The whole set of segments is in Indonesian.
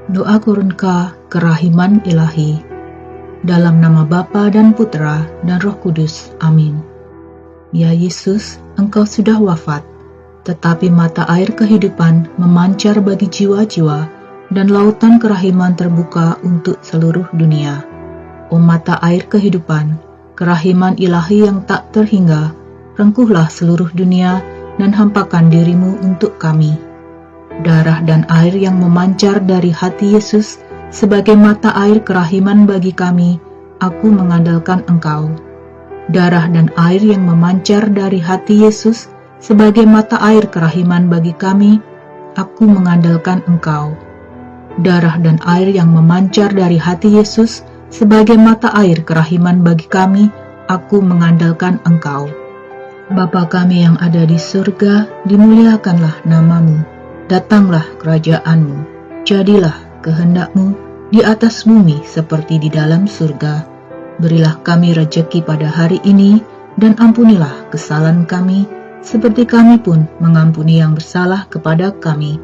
Doa Kurunka Kerahiman Ilahi. Dalam nama Bapa dan Putra dan Roh Kudus. Amin. Ya Yesus, Engkau sudah wafat, tetapi mata air kehidupan memancar bagi jiwa-jiwa, dan lautan kerahiman terbuka untuk seluruh dunia. O mata air kehidupan, kerahiman ilahi yang tak terhingga, rengkuhlah seluruh dunia dan hampakan dirimu untuk kami. Darah dan air yang memancar dari hati Yesus sebagai mata air kerahiman bagi kami, aku mengandalkan Engkau. Darah dan air yang memancar dari hati Yesus sebagai mata air kerahiman bagi kami, aku mengandalkan Engkau. Darah dan air yang memancar dari hati Yesus sebagai mata air kerahiman bagi kami, aku mengandalkan Engkau. Bapa kami yang ada di surga, dimuliakanlah nama-Mu. Datanglah kerajaan-Mu. Jadilah kehendak-Mu di atas bumi seperti di dalam surga. Berilah kami rejeki pada hari ini, dan ampunilah kesalahan kami, seperti kami pun mengampuni yang bersalah kepada kami.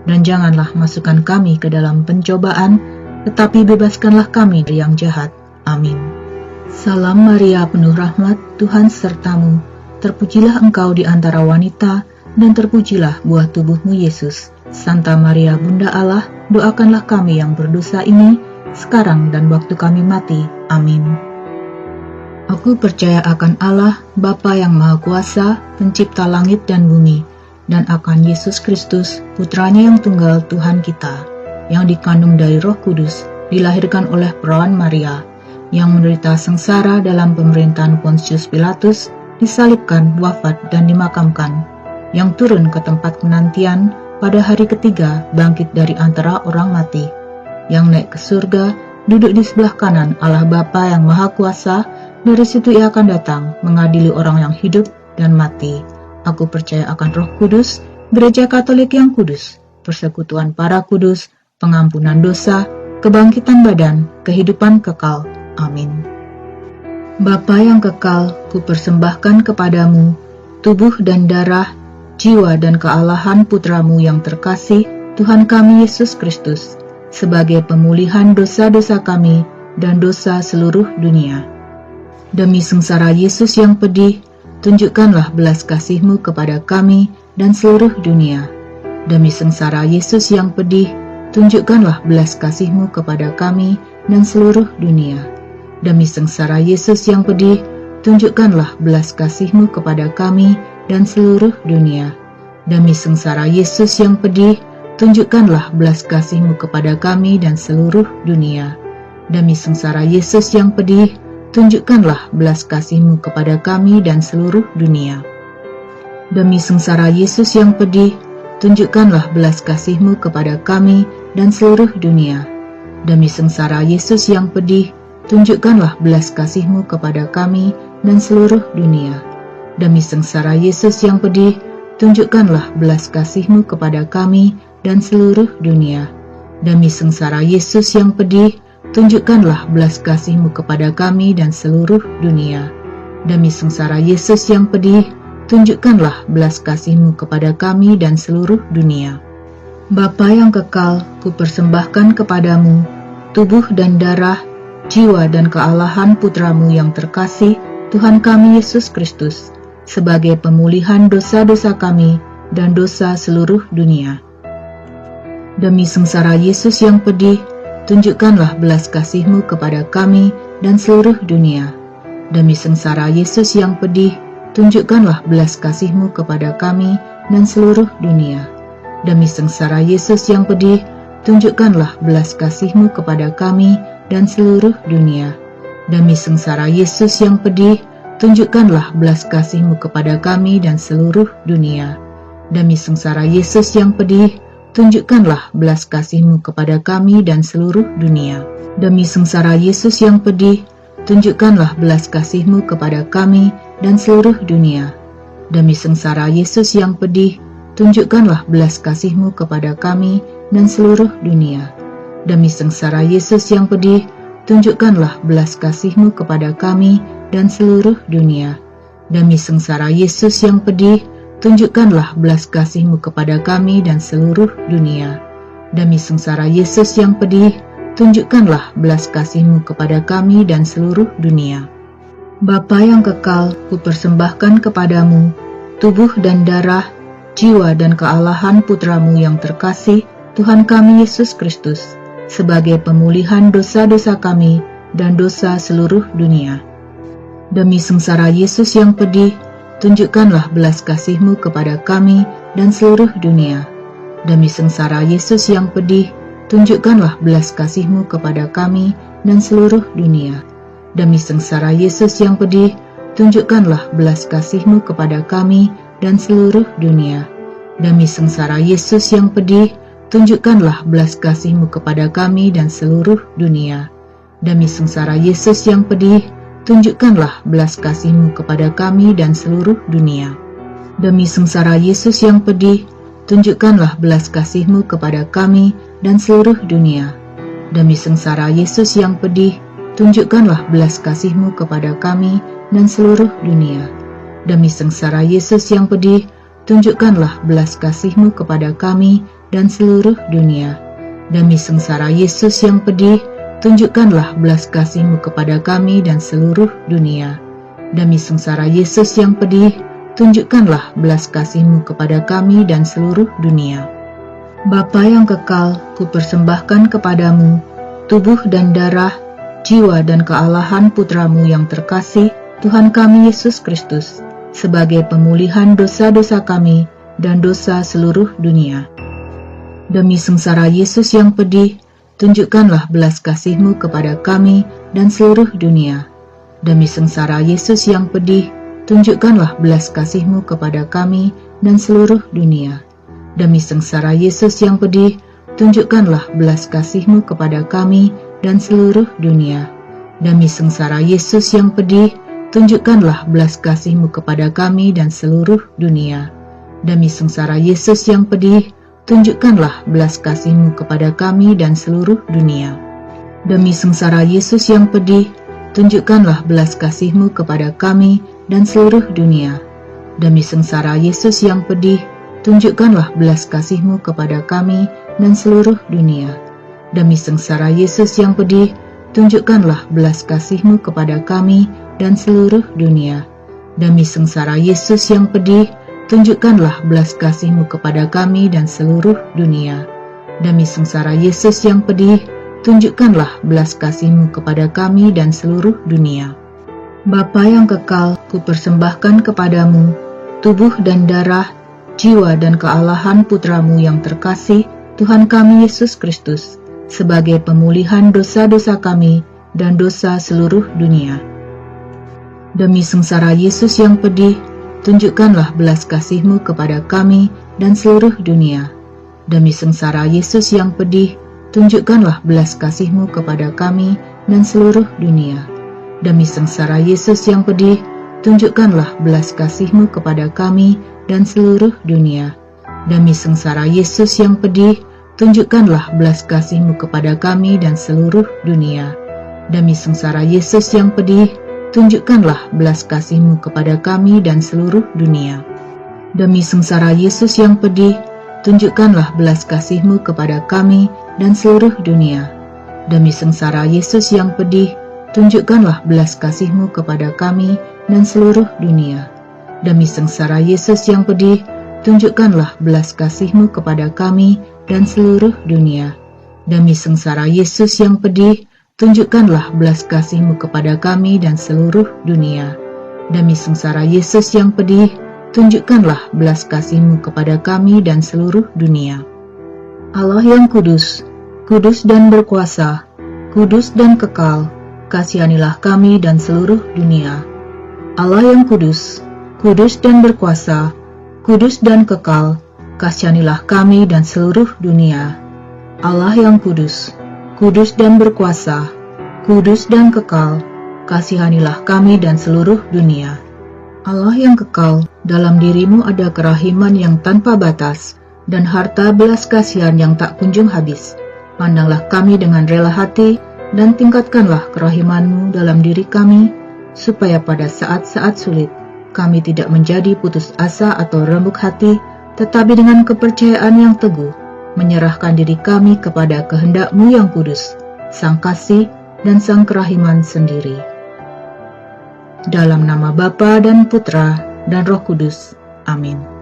Dan janganlah masukkan kami ke dalam pencobaan, tetapi bebaskanlah kami dari yang jahat. Amin. Salam Maria, penuh rahmat, Tuhan sertamu. Terpujilah engkau di antara wanita, dan terpujilah buah tubuhmu Yesus. Santa Maria Bunda Allah, doakanlah kami yang berdosa ini, sekarang dan waktu kami mati. Amin. Aku percaya akan Allah, Bapa yang Maha Kuasa, pencipta langit dan bumi, dan akan Yesus Kristus, Putranya yang tunggal Tuhan kita, yang dikandung dari Roh Kudus, dilahirkan oleh perawan Maria, yang menderita sengsara dalam pemerintahan Pontius Pilatus, disalibkan, wafat, dan dimakamkan, yang turun ke tempat penantian, pada hari ketiga bangkit dari antara orang mati, yang naik ke surga, duduk di sebelah kanan Allah Bapa yang Maha Kuasa. Dari situ Ia akan datang mengadili orang yang hidup dan mati. Aku percaya akan Roh Kudus, Gereja Katolik yang kudus, persekutuan para kudus, pengampunan dosa, kebangkitan badan, kehidupan kekal. Amin. Bapa yang kekal, kupersembahkan kepadamu tubuh dan darah, jiwa dan kealahan Putramu yang terkasih, Tuhan kami Yesus Kristus, sebagai pemulihan dosa-dosa kami dan dosa seluruh dunia. Demi sengsara Yesus yang pedih, tunjukkanlah belas kasih-Mu kepada kami dan seluruh dunia. Demi sengsara Yesus yang pedih, tunjukkanlah belas kasih-Mu kepada kami dan seluruh dunia. Demi sengsara Yesus yang pedih, tunjukkanlah belas kasih-Mu kepada kami dan seluruh dunia. Demi sengsara Yesus yang pedih, tunjukkanlah belas kasih-Mu kepada kami dan seluruh dunia. Demi sengsara Yesus yang pedih, tunjukkanlah belas kasih-Mu kepada kami dan seluruh dunia. Demi sengsara Yesus yang pedih, tunjukkanlah belas kasih-Mu kepada kami dan seluruh dunia. Demi sengsara Yesus yang pedih, tunjukkanlah belas kasih-Mu kepada kami dan seluruh dunia. Demi sengsara Yesus yang pedih, tunjukkanlah belas kasih-Mu kepada kami dan seluruh dunia. Demi sengsara Yesus yang pedih, tunjukkanlah belas kasih-Mu kepada kami dan seluruh dunia. Demi sengsara Yesus yang pedih, tunjukkanlah belas kasih-Mu kepada kami dan seluruh dunia. Bapa yang kekal, kupersembahkan kepadamu tubuh dan darah, jiwa dan kealahan Putramu yang terkasih, Tuhan kami Yesus Kristus, sebagai pemulihan dosa-dosa kami dan dosa seluruh dunia. Demi sengsara Yesus yang pedih, tunjukkanlah belas kasih-Mu kepada kami dan seluruh dunia. Demi sengsara Yesus yang pedih, tunjukkanlah belas kasih-Mu kepada kami dan seluruh dunia. Demi sengsara Yesus yang pedih, tunjukkanlah belas kasih-Mu kepada kami dan seluruh dunia. Demi sengsara Yesus yang pedih, tunjukkanlah belas kasih-Mu kepada kami dan seluruh dunia. Demi sengsara Yesus yang pedih, tunjukkanlah belas kasih-Mu kepada kami dan seluruh dunia. Demi sengsara Yesus yang pedih, tunjukkanlah belas kasih-Mu kepada kami dan seluruh dunia. Demi sengsara Yesus yang pedih, tunjukkanlah belas kasih-Mu kepada kami dan seluruh dunia. Demi sengsara Yesus yang pedih, tunjukkanlah belas kasih-Mu kepada kami dan seluruh dunia. Demi sengsara Yesus yang pedih, tunjukkanlah belas kasih-Mu kepada kami dan seluruh dunia. Demi sengsara Yesus yang pedih, tunjukkanlah belas kasih-Mu kepada kami dan seluruh dunia. Bapa yang kekal, kupersembahkan kepadamu tubuh dan darah, jiwa dan kealahan Putra-Mu yang terkasih, Tuhan kami Yesus Kristus, sebagai pemulihan dosa-dosa kami dan dosa seluruh dunia. Demi sengsara Yesus yang pedih, tunjukkanlah belas kasih-Mu kepada kami dan seluruh dunia. Demi sengsara Yesus yang pedih, tunjukkanlah belas kasih-Mu kepada kami dan seluruh dunia. Demi sengsara Yesus yang pedih, tunjukkanlah belas kasih-Mu kepada kami dan seluruh dunia. Demi sengsara Yesus yang pedih, tunjukkanlah belas kasih-Mu kepada kami dan seluruh dunia. Demi sengsara Yesus yang pedih, tunjukkanlah belas kasih-Mu kepada kami dan seluruh dunia. Demi sengsara Yesus yang pedih, tunjukkanlah belas kasih-Mu kepada kami dan seluruh dunia. Demi sengsara Yesus yang pedih, tunjukkanlah belas kasih-Mu kepada kami dan seluruh dunia. Demi sengsara Yesus yang pedih, tunjukkanlah belas kasih-Mu kepada kami dan seluruh dunia. Demi sengsara Yesus yang pedih, tunjukkanlah belas kasih-Mu kepada kami dan seluruh dunia. Demi sengsara Yesus yang pedih, tunjukkanlah belas kasih-Mu kepada kami dan seluruh dunia. Bapa yang kekal, kupersembahkan kepadamu tubuh dan darah, jiwa dan kealahan Putra-Mu yang terkasih, Tuhan kami Yesus Kristus, sebagai pemulihan dosa-dosa kami dan dosa seluruh dunia. Demi sengsara Yesus yang pedih, tunjukkanlah belas kasih-Mu kepada kami dan seluruh dunia. Demi sengsara Yesus yang pedih, tunjukkanlah belas kasih-Mu kepada kami dan seluruh dunia. Demi sengsara Yesus yang pedih, tunjukkanlah belas kasih-Mu kepada kami dan seluruh dunia. Demi sengsara Yesus yang pedih, tunjukkanlah belas kasih-Mu kepada kami dan seluruh dunia. Demi sengsara Yesus yang pedih, tunjukkanlah belas kasih-Mu kepada kami dan seluruh dunia. Demi sengsara Yesus yang pedih, tunjukkanlah belas kasih-Mu kepada kami dan seluruh dunia. Demi sengsara Yesus yang pedih, tunjukkanlah belas kasih-Mu kepada kami dan seluruh dunia. Demi sengsara Yesus yang pedih, tunjukkanlah belas kasih-Mu kepada kami dan seluruh dunia. Demi sengsara Yesus yang pedih, tunjukkanlah belas kasih-Mu kepada kami dan seluruh dunia. Demi sengsara Yesus yang pedih, tunjukkanlah belas kasih-Mu kepada kami dan seluruh dunia. Bapa yang kekal, kupersembahkan kepadamu tubuh dan darah, jiwa dan kealahan Putra-Mu yang terkasih, Tuhan kami Yesus Kristus, sebagai pemulihan dosa-dosa kami dan dosa seluruh dunia. Demi sengsara Yesus yang pedih, tunjukkanlah belas kasih-Mu kepada kami dan seluruh dunia. Demi sengsara Yesus yang pedih, tunjukkanlah belas kasih-Mu kepada kami dan seluruh dunia. Demi sengsara Yesus yang pedih, tunjukkanlah belas kasih-Mu kepada kami dan seluruh dunia. Demi sengsara Yesus yang pedih, tunjukkanlah belas kasih-Mu kepada kami dan seluruh dunia. Demi sengsara Yesus yang pedih, tunjukkanlah belas kasih-Mu kepada kami dan seluruh dunia. Demi sengsara Yesus yang pedih, tunjukkanlah belas kasih-Mu kepada kami dan seluruh dunia. Demi sengsara Yesus yang pedih, tunjukkanlah belas kasih-Mu kepada kami dan seluruh dunia. Demi sengsara Yesus yang pedih, tunjukkanlah belas kasih-Mu kepada kami dan seluruh dunia. Demi sengsara Yesus yang pedih, tunjukkanlah belas kasih-Mu kepada kami dan seluruh dunia. Demi sengsara Yesus yang pedih, tunjukkanlah belas kasih-Mu kepada kami dan seluruh dunia. Allah yang kudus, kudus dan berkuasa, kudus dan kekal, kasihanilah kami dan seluruh dunia. Allah yang kudus, kudus dan berkuasa, kudus dan kekal, kasihanilah kami dan seluruh dunia. Allah yang kudus, kudus dan berkuasa, kudus dan kekal, kasihanilah kami dan seluruh dunia. Allah yang kekal, dalam dirimu ada kerahiman yang tanpa batas, dan harta belas kasihan yang tak kunjung habis. Pandanglah kami dengan rela hati, dan tingkatkanlah kerahiman-Mu dalam diri kami, supaya pada saat-saat sulit, kami tidak menjadi putus asa atau rembuk hati, tetapi dengan kepercayaan yang teguh, menyerahkan diri kami kepada kehendak-Mu yang kudus, Sang Kasih dan Sang Kerahiman sendiri. Dalam nama Bapa dan Putra dan Roh Kudus. Amin.